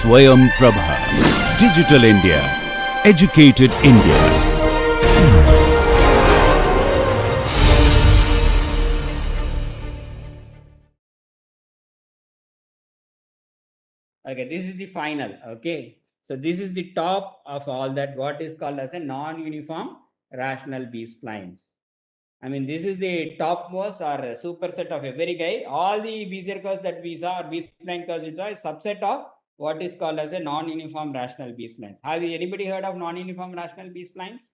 Swayam Prabha. Digital India. Educated India. Okay, this is the final. Okay, so this is the top of all that, what is called as a non-uniform rational B-splines. I mean, this is the topmost or superset of every guy. All the Bezier curves that we saw, or B-spline curves we saw, is subset of what is called as a non-uniform rational B-splines. Have you anybody heard of non-uniform rational B-splines?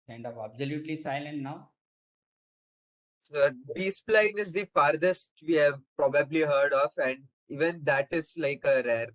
Kind of absolutely silent now. So B-spline is the farthest we have probably heard of, and even that is like a rare.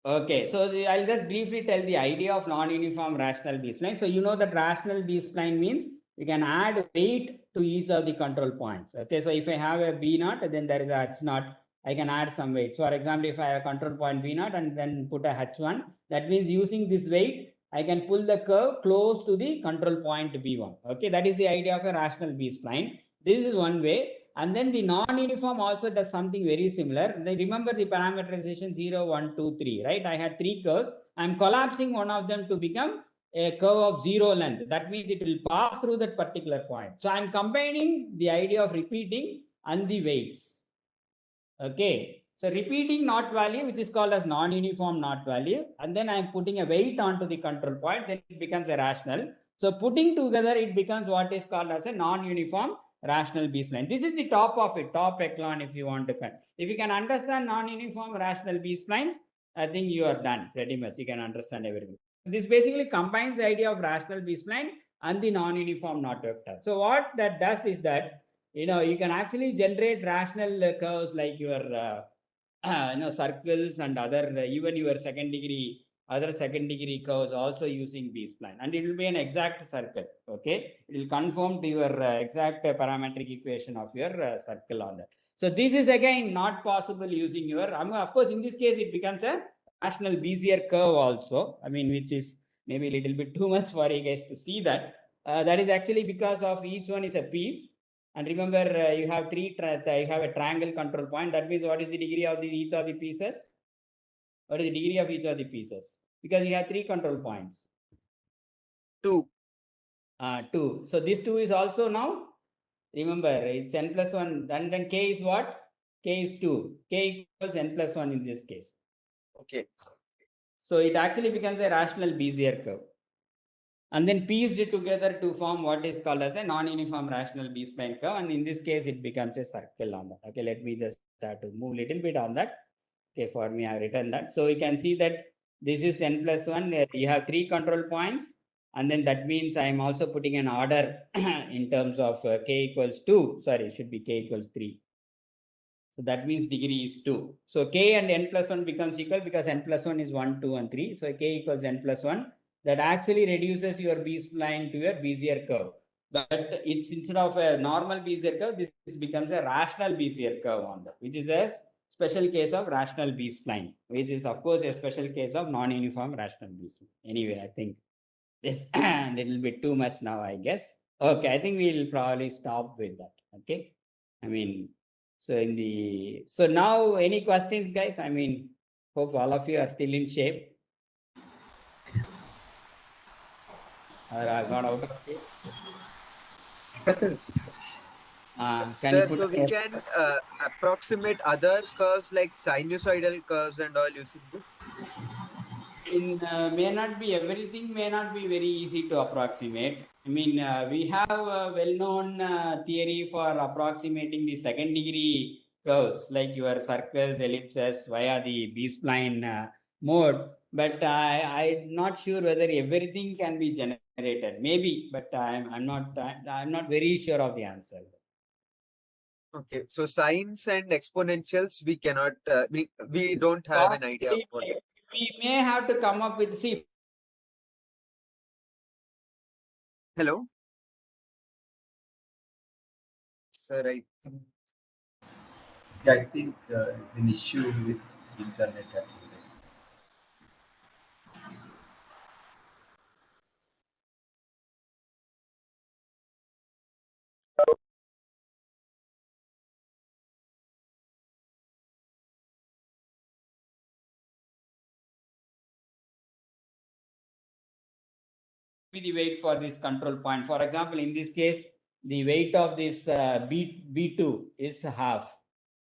Okay, so I'll just briefly tell the idea of non-uniform rational B-spline. So you know that rational B-spline means you can add weight to each of the control points. Okay, so if I have a B naught, then there is a H naught. I can add some weight. So for example, if I have a control point B naught and then put a H1, that means using this weight, I can pull the curve close to the control point B1. Okay, that is the idea of a rational B-spline. This is one way. And then the non-uniform also does something very similar. Remember the parameterization 0, 1, 2, 3, right? I had three curves. I'm collapsing one of them to become a curve of zero length. That means it will pass through that particular point. So I'm combining the idea of repeating and the weights. Okay. So repeating knot value, which is called as non-uniform knot value, and then I'm putting a weight onto the control point, then it becomes a rational. So putting together, it becomes what is called as a non-uniform rational B-spline. This is the top of it, top echelon if you want to cut. If you can understand non-uniform rational B-splines, I think you are done pretty much. You can understand everything. This basically combines the idea of rational B-spline and the non-uniform knot vector. So what that does is that, you can actually generate rational curves like your circles and other even your other second degree curves also using B-spline, and it will be an exact circle. Okay, it will conform to your exact parametric equation of your circle on that. So this is again not possible using your, of course in this case it becomes a rational Bezier curve also, which is maybe a little bit too much for you guys to see that. That is actually because of each one is a piece. And remember, you have you have a triangle control point. That means what is the degree of each of the pieces? What is the degree of each of the pieces? Because you have three control points. 2. 2. So this 2 is also now, remember, it's n plus 1. Then k is what? K is 2. K equals n plus 1 in this case. Okay. So it actually becomes a rational Bezier curve. And then pieced it together to form what is called as a non-uniform rational B-spline curve. And in this case, it becomes a circle on that. Okay, let me just start to move a little bit on that. Okay, for me, I've written that. So you can see that this is n plus 1. You have three control points. And then that means I'm also putting an order in terms of k equals 2. Sorry, it should be k equals 3. So that means degree is 2. So k and n plus 1 becomes equal because n plus 1 is 1, 2, and 3. So k equals n plus 1. That actually reduces your B-spline to your Bezier curve. But it's instead of a normal Bezier curve, this becomes a rational Bezier curve on that, which is a special case of rational B-spline, which is of course a special case of non-uniform rational B-spline. Anyway, I think this a little bit too much now, I guess. Okay, I think we'll probably stop with that. Okay. So now any questions, guys? Hope all of you are still in shape. Or I got out of shape. Can you Sir, put so we can approximate other curves like sinusoidal curves and all using this? May not be everything, may not be very easy to approximate. We have a well-known theory for approximating the second degree curves like your circles, ellipses via the B-spline mode. But I'm not sure whether everything can be generated. Maybe, but I'm not very sure of the answer. Okay, so sines and exponentials we cannot, we don't have an idea of what. We may have to come up with, see. Hello? Sir, I think. Yeah, I think it's an issue with internet actually. be the weight for this control point. For example, in this case, the weight of this B2 is half,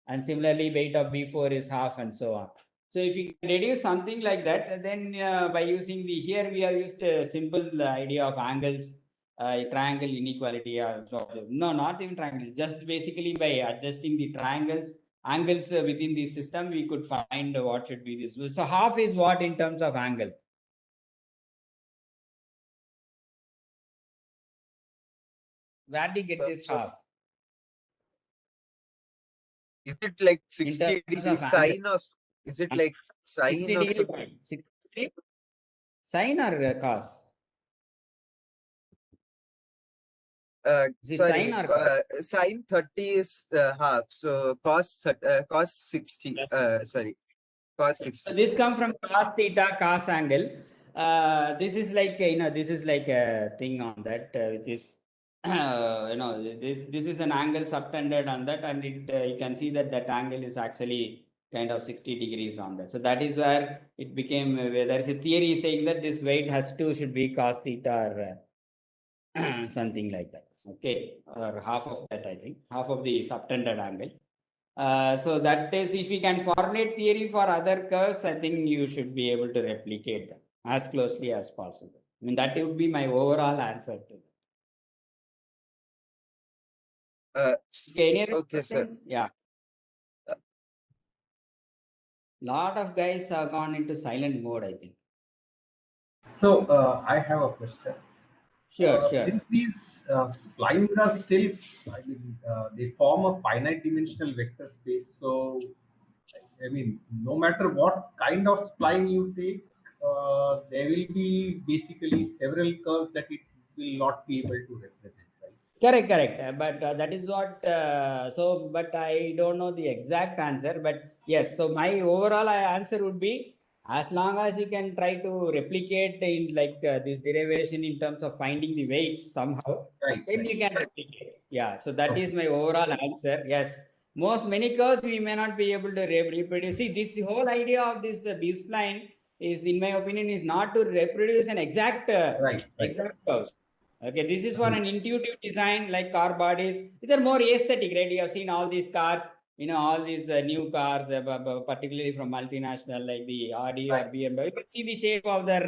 and similarly weight of B4 is half, and so on. So if you can reduce something like that, then by using the, here we have used a simple idea of angles, triangle inequality, or no, not even triangle, just basically by adjusting the angles within the system, we could find what should be this. So half is what in terms of angle? Where do you get this half? Is it like In 60 terms degree of sine of, is it like 60 sine of degree, some, 60 degree sine or cos? Is it sine sorry, or cos? sine 30 is half, so cos 60, sorry, cos So 60. this comes from cos theta, cos angle. This is like, this is like a thing on that, which is, this is an angle subtended on that, and it you can see that that angle is actually kind of 60 degrees on that. So that is where it became, where there is a theory saying that this weight has to should be cos theta or something like that. Okay, or half of that, I think, half of the subtended angle. So that is, if you can formulate theory for other curves, I think you should be able to replicate them as closely as possible. I mean, that would be my overall answer to that. Okay, any other Okay, sir. question? Yeah. Lot of guys have gone into silent mode, I think. So I have a question. Sure, sure. Since these splines are still, I mean, they form a finite dimensional vector space. So, I mean, no matter what kind of spline you take, there will be basically several curves that it will not be able to represent, right? Correct, correct. But that is what, but I don't know the exact answer. But yes, so my overall answer would be, as long as you can try to replicate in like this derivation in terms of finding the weights somehow, Right, then right. you can replicate. Yeah, so that is Okay. my overall answer. Yes, many curves we may not be able to reproduce. See, this whole idea of this B-spline is, in my opinion, is not to reproduce an exact Right, right. curves. Okay, this is for Agreed. an intuitive design like car bodies. These are more aesthetic, right? You have seen all these cars, all these new cars, particularly from multinational like the Audi or Right, BMW. You can see the shape of their,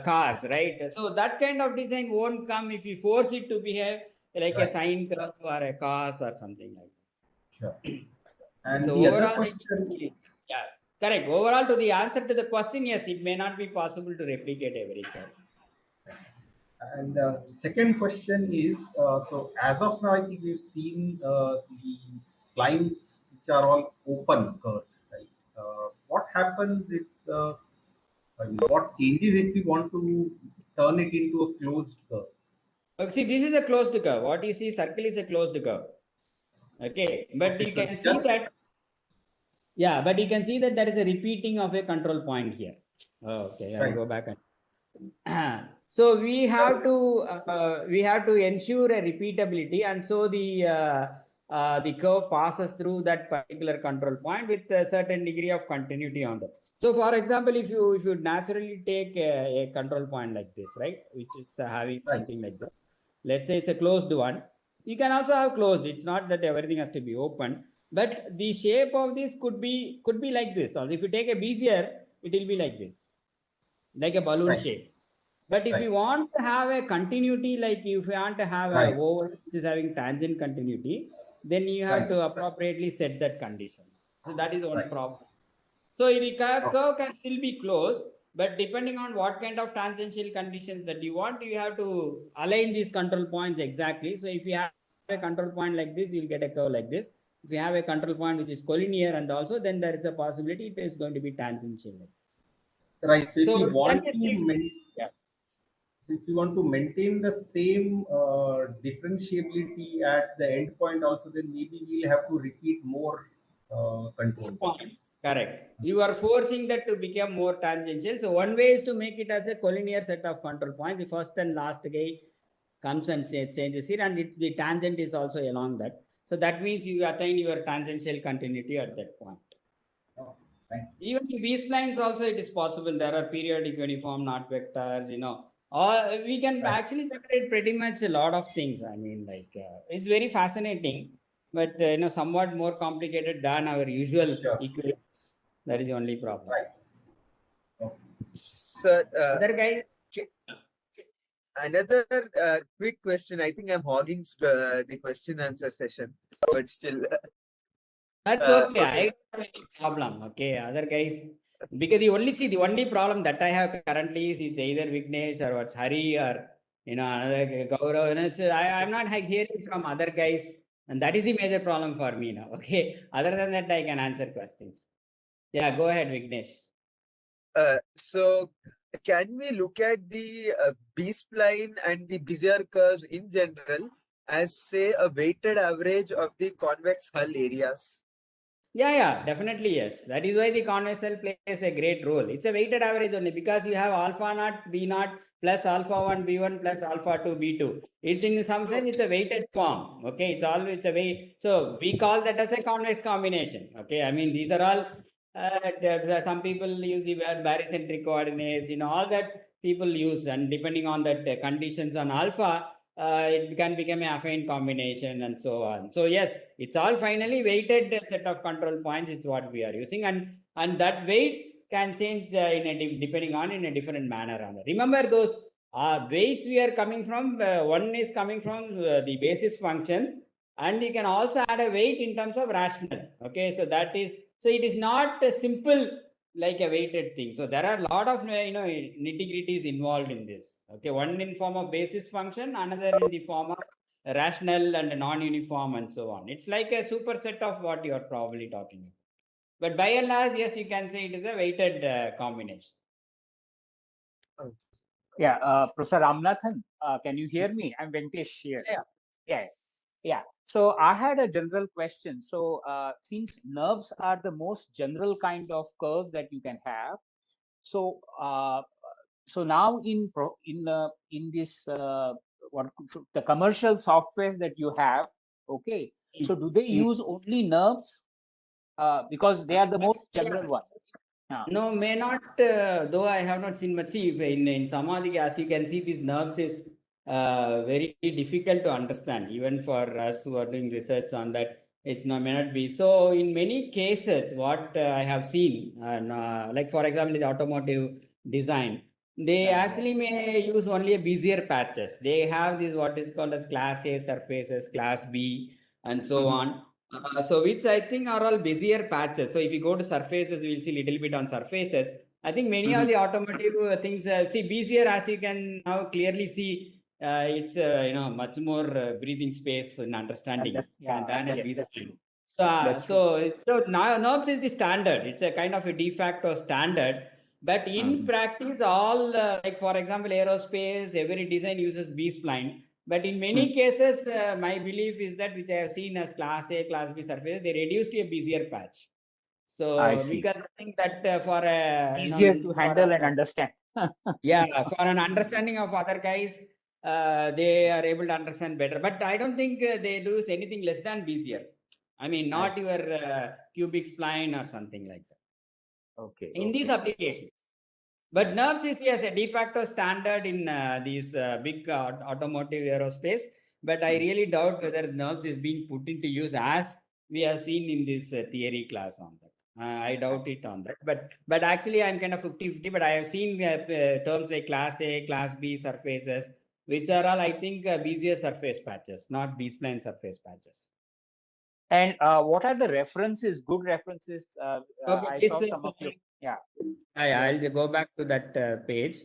cars, right? So that kind of design won't come if you force it to behave like a right. sine curve or a cos or something like Sure. that. And So the other overall, question, yeah, correct. Overall, to the answer to the question, yes, it may not be possible to replicate every curve. and the second question is, so as of now, I think we've seen the splines which are all open curves, right? What happens if, I mean, what changes if we want to turn it into a closed curve? Okay, see, this is a closed curve. What you see, circle is a closed curve. Okay, but Okay, you so can see just that, yeah, but you can see that there is a repeating of a control point here. Okay, I'll right, go back and so we have to ensure a repeatability, and so the curve passes through that particular control point with a certain degree of continuity on that. So, for example, if you naturally take a control point like this, right, which is having right, something like that, let's say it's a closed one. You can also have closed. It's not that everything has to be open, but the shape of this could be like this. Or if you take a bezier, it will be like this, like a balloon right, shape. But if right, you want to have a continuity, like if you want to have a right, oval which is having tangent continuity, then you have right, to appropriately set that condition. So that is one right. problem. So the Okay, curve can still be closed, but depending on what kind of tangential conditions that you want, you have to align these control points exactly. So if you have a control point like this, you'll get a curve like this. If you have a control point which is collinear, and also then there is a possibility it is going to be tangential like this. right. So if So you that want is to it. Yeah. if you want to maintain the same differentiability at the end point also, then maybe we'll have to repeat more control points. Points. Correct. You are forcing that to become more tangential. So one way is to make it as a collinear set of control points. The first and last guy comes and changes here, and the tangent is also along that. So that means you attain your tangential continuity at that point. Oh, thank you. Even in B splines also it is possible. There are periodic uniform knot vectors, Or we can Right. actually generate pretty much a lot of things. I mean, like it's very fascinating, but somewhat more complicated than our usual Sure. equations. That is the only problem. Right. Okay. So, Other guys, another quick question. I think I'm hogging the question answer session, but still, that's okay. I okay. don't have any problem. Okay, other guys, because the only problem that I have currently is it's either Vignesh or what's Hari or another Gaurav. And I'm not hearing from other guys, and that is the major problem for me now. Okay, other than that, I can answer questions. Yeah, go ahead, Vignesh. So can we look at the B-spline and the Bezier curves in general as, say, a weighted average of the convex hull areas? Yeah, definitely yes. That is why the convex cell plays a great role. It's a weighted average only because you have alpha naught, B naught plus alpha 1, B1 plus alpha 2, B2. It's in some sense, it's a weighted form. Okay, it's always a way. So we call that as a convex combination. Okay, I mean, these are all, some people use the word barycentric coordinates, all that people use. And depending on that conditions on alpha, it can become a affine combination and so on. So yes, it's all finally weighted set of control points is what we are using, and that weights can change depending on in a different manner. Remember those weights we are coming from. One is coming from the basis functions, and you can also add a weight in terms of rational. Okay, so that is so it is not a simple like a weighted thing. So there are a lot of nitty-gritties involved in this. Okay, one in form of basis function, another in the form of rational and non-uniform and so on. It's like a superset of what you are probably talking about. But by and large, yes, you can say it is a weighted combination. Oh, Yeah, Professor Ramnathan, can you hear me? I'm Venkatesh here. Yeah. Yeah, yeah. So I had a general question. So since nerves are the most general kind of curves that you can have, so so now in this what the commercial software that you have, okay. So do they use only nerves because they are the most Yeah. general one? No, may not, though I have not seen much. See, in Samadhi, as you can see, these nerves is very difficult to understand, even for us who are doing research on that. It's not may not be. So, in many cases, what I have seen, like for example, the automotive design, they Yeah. actually may use only a Bezier patches. They have this what is called as class A surfaces, class B, and so on. So which I think are all Bezier patches. So if you go to surfaces, we'll see a little bit on surfaces. I think many of the automotive things, see Bezier, as you can now clearly see, it's much more breathing space and understanding than a B-spline. So so now NURBS is the standard. It's a kind of a de facto standard. But in practice, all like for example, aerospace, every design uses B-spline. But in many cases, my belief is that which I have seen as class A, class B surfaces, they reduced to a Bezier patch. I So see. because I think that for a Easier to handle and understand. yeah, for an understanding of other guys, they are able to understand better. But I don't think they do anything less than Bezier. I mean, I not see. your cubic spline or something like that Okay. in these applications. But NURBS is yes a de facto standard in these big automotive aerospace. But I really doubt whether NURBS is being put into use as we have seen in this theory class on that. I doubt it on that. But actually, I'm kind of 50-50. But I have seen terms like class A, class B surfaces, which are all I think Bezier surface patches, not B-spline surface patches. And what are the references? Good references. Okay, I this saw is some of your. Yeah. I'll just go back to that page.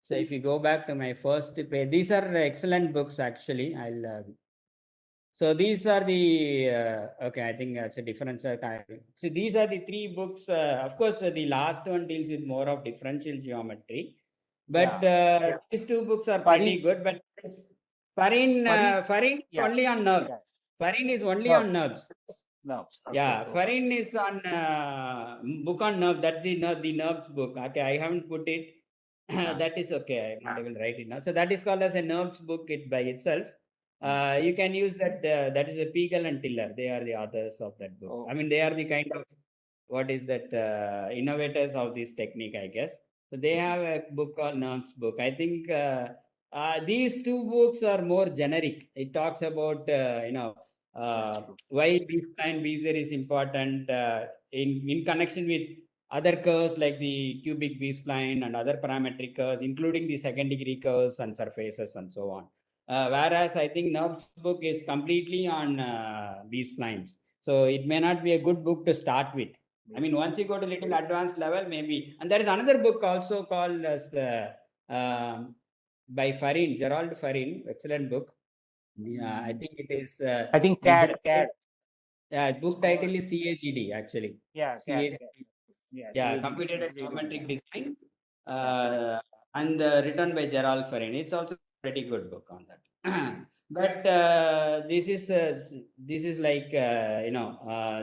So if you go back to my first page, these are excellent books actually. So these are the okay. I think that's a difference. So these are the three books. Of course, the last one deals with more of differential geometry, but these two books are pretty Farin. good. But Farin Yeah. only on nerves. Yeah. Farin is only No. on nerves. No. Okay. Yeah, Okay. Farin is on book on nerve. That's the nerves book. Okay, I haven't put it. That is okay. I'm not able to write it now. So that is called as a nerves book. It by itself. You can use that. That is a Piegel and Tiller. They are the authors of that book. Oh. I mean, they are the kind of what is that innovators of this technique, I guess. So they have a book called NURBS book. I think these two books are more generic. It talks about why B-spline Bezier is important in connection with other curves like the cubic B-spline and other parametric curves, including the second degree curves and surfaces and so on. Whereas I think NURBS book is completely on B-splines. So it may not be a good book to start with. I mean, once you go to little advanced level, maybe. And there is another book also called as by Farin, Gerald Farin, excellent book. Yeah, I think it is. I think CAD. Book title is CAGD actually. Yeah, CAGD. Yeah, Yeah, CAGD. computed It's really geometric good. design, and written by Gerald Farin. It's also a pretty good book on that. But this is like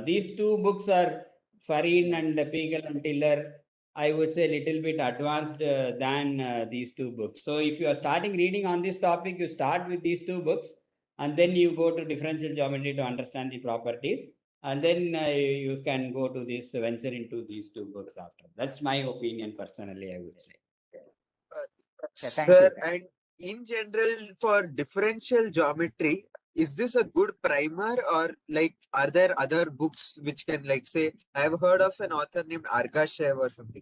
these two books are Farin and Pegel and Tiller. I would say a little bit advanced than these two books. So if you are starting reading on this topic, you start with these two books, and then you go to differential geometry to understand the properties, and then you can go to this venture into these two books after. That's my opinion personally, I would say. Yeah, thank Sir, you. and in general, for differential geometry, is this a good primer, or like are there other books which can, like, say, I've heard of an author named Argashev or something.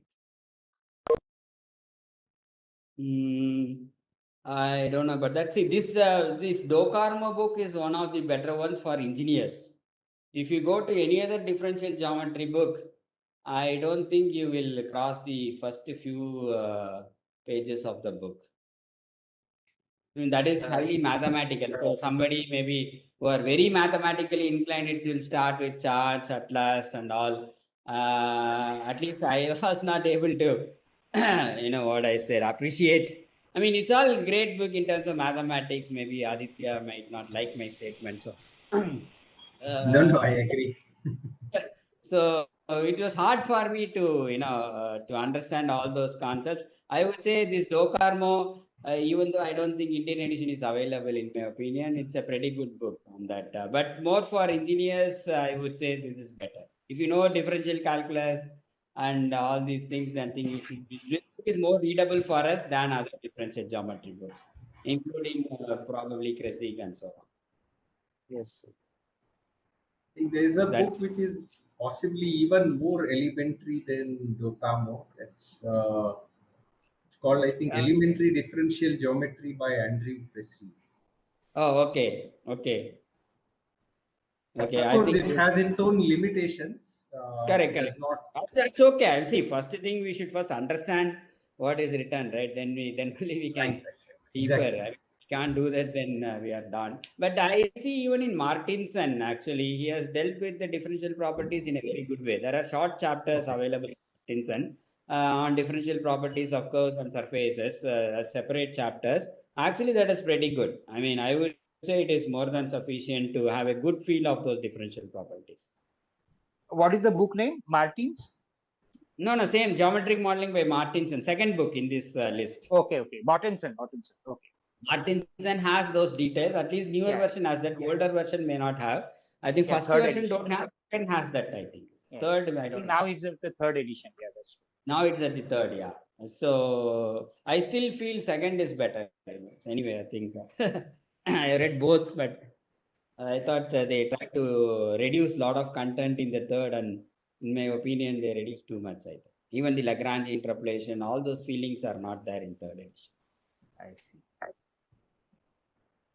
I don't know, but that's it. This Dokarmo book is one of the better ones for engineers. If you go to any other differential geometry book, I don't think you will cross the first few pages of the book. I mean, that is highly mathematical. So somebody maybe who are very mathematically inclined, it will start with charts, atlas, and all. At least I was not able to, what I said, appreciate. I mean, it's all great book in terms of mathematics. Maybe Aditya might not like my statement. So, No, I agree. so it was hard for me to to understand all those concepts. I would say this Dokarmo, even though I don't think Indian edition is available, in my opinion, it's a pretty good book on that. But more for engineers, I would say this is better. If you know differential calculus and all these things, then I think you should be, this book is more readable for us than other differential geometry books, including probably Kresig and so on. Yes, sir. I think there is a Is that book which is possibly even more elementary than Dokamo. It's called, I think, uh, Elementary Differential Geometry by Andrew Presley. oh, okay, Of I course, think it has its own limitations. correct, It does correct. not. That's okay. I'll see. First thing we should first understand what is written, right? Then only we Right, can right, right. deeper. Exactly. Right? We can't do that, then we are done. But I see even in Martinson, actually, he has dealt with the differential properties in a very good way. There are short chapters Okay. available in Martinson on differential properties of curves and surfaces as separate chapters. Actually, that is pretty good. I mean, I would say it is more than sufficient to have a good feel of those differential properties. What is the book name? Martins? No, same geometric modeling by Martinson, second book in this list. Okay. Mortensen. Okay. Martinson has those details. At least newer Yeah. version has that. Older version may not have. I think Yeah, first third version edition. don't have. Second has that. I think Yeah. third. I I don't think know. now it's at the third edition. Yeah, that's true. Now it's at the third. Yeah. So I still feel second is better. Anyway, I think I read both, but I thought they tried to reduce a lot of content in the third, and in my opinion, they reduced too much. I think even the Lagrange interpolation, all those feelings are not there in third edition. I see.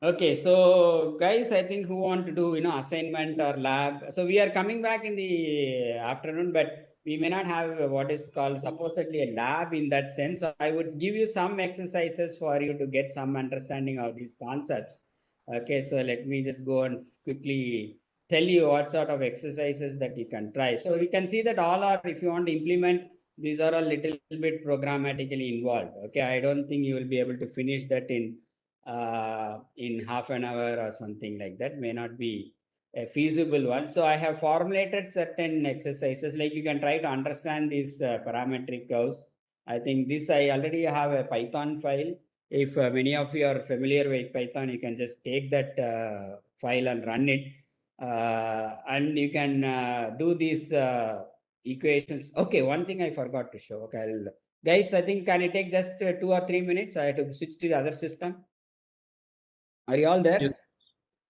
Okay, so guys, I think who want to do assignment or lab. So we are coming back in the afternoon, but we may not have what is called supposedly a lab in that sense. So I would give you some exercises for you to get some understanding of these concepts. Okay, so let me just go and quickly tell you what sort of exercises that you can try. So we can see that all are, if you want to implement, these are a little bit programmatically involved. Okay, I don't think you will be able to finish that in half an hour or something like that. May not be a feasible one. So I have formulated certain exercises, like you can try to understand these parametric curves. I think this I already have a Python file. If many of you are familiar with Python, you can just take that file and run it, and you can do these equations. Okay, one thing I forgot to show. Okay, I'll Guys, I think can I take just 2 or 3 minutes? I have to switch to the other system. Are you all there? Yes.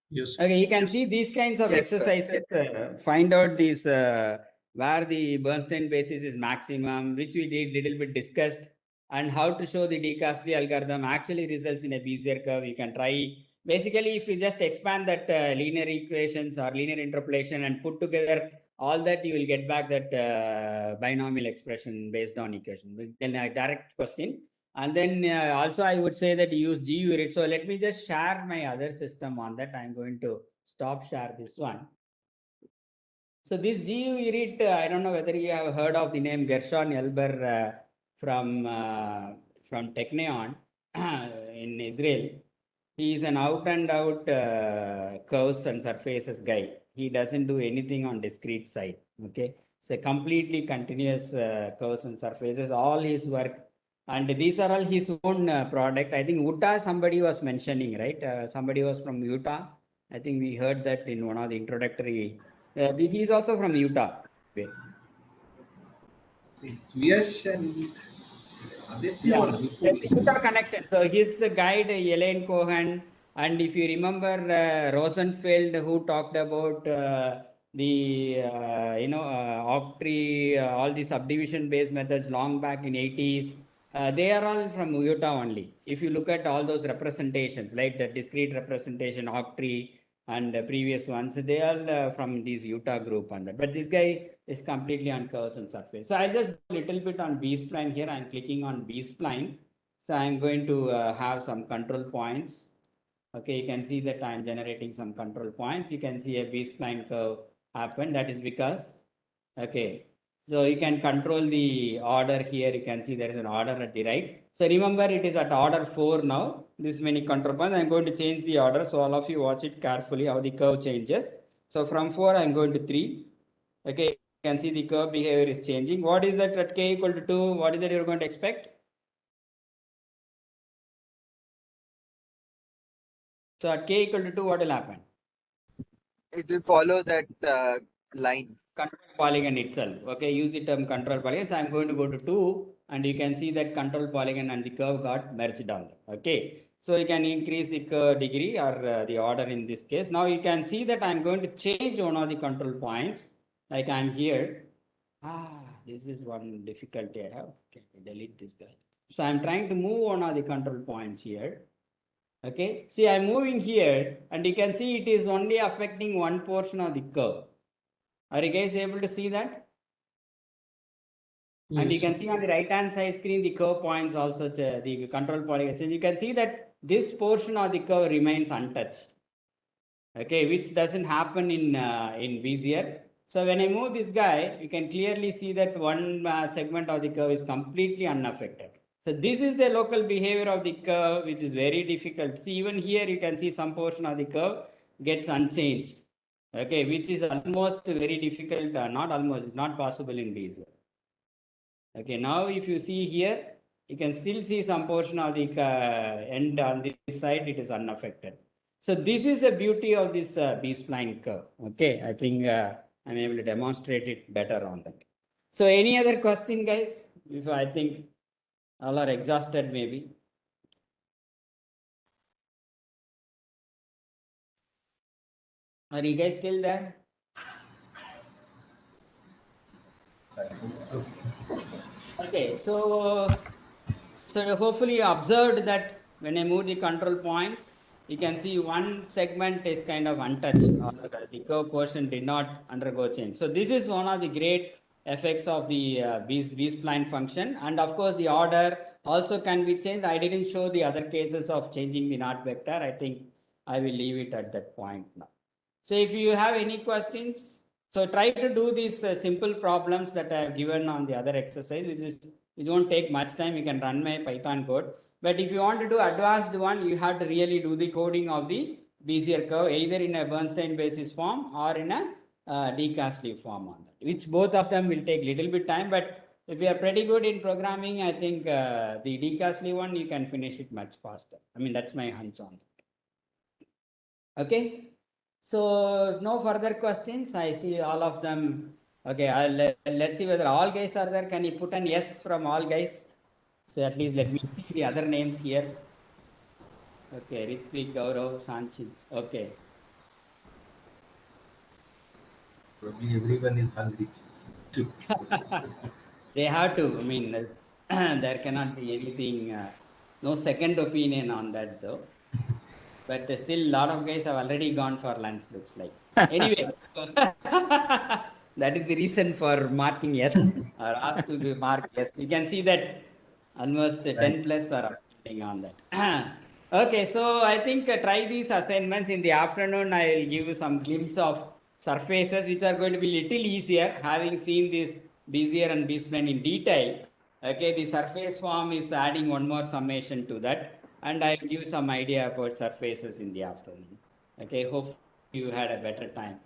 Yes. Okay, you can see these kinds of Yes, sir. exercises. Find out these where the Bernstein basis is maximum, which we did little bit discussed, and how to show the decastly algorithm actually results in a Bezier curve. You can try. Basically, if you just expand that linear equations or linear interpolation and put together all that, you will get back that binomial expression based on equation. Then a direct question. And then also I would say that you use GU unit. So let me just share my other system on that. I'm going to stop share this one. So this GU unit, I don't know whether you have heard of the name Gershon Elber from Technion in Israel. He is an out and out curves and surfaces guy. He doesn't do anything on discrete side. Okay, it's a completely continuous curves and surfaces. All his work, and these are all his own product. I think Utah somebody was mentioning, right? Somebody was from Utah. I think we heard that in one of the introductory. He's also from Utah. It's Yash and Aditya or Yeah, there's a Vipul. Utah connection. So his guide, Elaine Cohen, and if you remember Rosenfeld, who talked about the octree, all the subdivision-based methods long back in 80s, they are all from Utah only. If you look at all those representations, like the discrete representation, octree, and the previous ones, they are from this Utah group on that. But this guy is completely on curves and surface. So I'll just do a little bit on B-spline here. I'm clicking on B-spline. So I'm going to have some control points. Okay, you can see that I'm generating some control points. You can see a B-spline curve happen. That is because, okay, so you can control the order here. You can see there is an order at the right. So remember, it is at order 4 now. This many control points. I'm going to change the order. So all of you watch it carefully how the curve changes. So from 4, I'm going to 3. Okay, you can see the curve behavior is changing. What is that at k equal to 2? What is that you're going to expect? So at k equal to 2, what will happen? It will follow that line. Control polygon itself. Okay, use the term control polygon. So I'm going to go to 2, and you can see that control polygon and the curve got merged down. Okay, so you can increase the curve degree or the order in this case. Now you can see that I'm going to change one of the control points. Like I'm here. This is one difficulty I have. Okay, delete this guy. So I'm trying to move one of the control points here. Okay, see I'm moving here, and you can see it is only affecting one portion of the curve. Are you guys able to see that? And you Yes. can see on the right hand side screen the curve points also, the control polygons. You can see that this portion of the curve remains untouched. Okay, which doesn't happen in Bezier. So when I move this guy, you can clearly see that one segment of the curve is completely unaffected. So this is the local behavior of the curve, which is very difficult. See, even here you can see some portion of the curve gets unchanged. Okay, which is almost very difficult, not almost, it's not possible in Bezier. Okay, now if you see here, you can still see some portion of the end on this side, it is unaffected. So this is the beauty of this B-spline curve. Okay, I think I'm able to demonstrate it better on that. So any other question, guys? If I think all are exhausted, maybe. Are you guys still there? Okay, so hopefully you observed that when I move the control points, you can see one segment is kind of untouched, or the curve portion did not undergo change. So this is one of the great effects of the B-spline function. And of course, the order also can be changed. I didn't show the other cases of changing the knot vector. I think I will leave it at that point now. So if you have any questions, so try to do these simple problems that I have given on the other exercise, which won't take much time. You can run my Python code. But if you want to do advanced one, you have to really do the coding of the Bezier curve, either in a Bernstein basis form or in a de Castley form on that, which both of them will take little bit time. But if you are pretty good in programming, I think the de Castley one, you can finish it much faster. I mean, that's my hunch on that. Okay. So no further questions. I see all of them. Okay, let's see whether all guys are there. Can you put an yes from all guys? So at least let me see the other names here. Okay, Ritvik, Gaurav, Sanchit. Okay. Probably everyone is hungry too. They have to. I mean, there cannot be anything, no second opinion on that though. But still, a lot of guys have already gone for lunch, looks like. Anyway, so that is the reason for marking yes or asked to be marked yes. You can see that almost Right. 10 plus are attending on that. Okay, so I think try these assignments in the afternoon. I will give you some glimpse of surfaces which are going to be little easier, having seen this Bezier and B-spline in detail. Okay, the surface form is adding one more summation to that, and I'll give some idea about surfaces in the afternoon. Okay, hope you had a better time.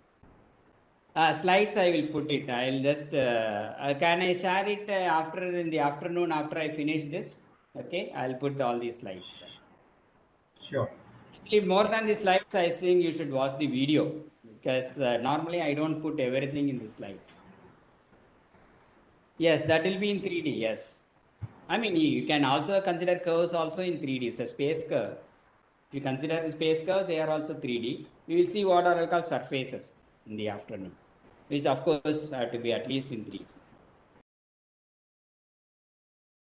Slides I will put it. I'll just can I share it after in the afternoon after I finish this? Okay, I'll put all these slides then. Sure. Actually, more than the slides, I think you should watch the video because normally I don't put everything in the slide. Yes, that will be in 3D. Yes. I mean, you can also consider curves also in 3D. It's a space curve. If you consider the space curve, they are also 3D. We will see what are called surfaces in the afternoon, which of course have to be at least in 3D.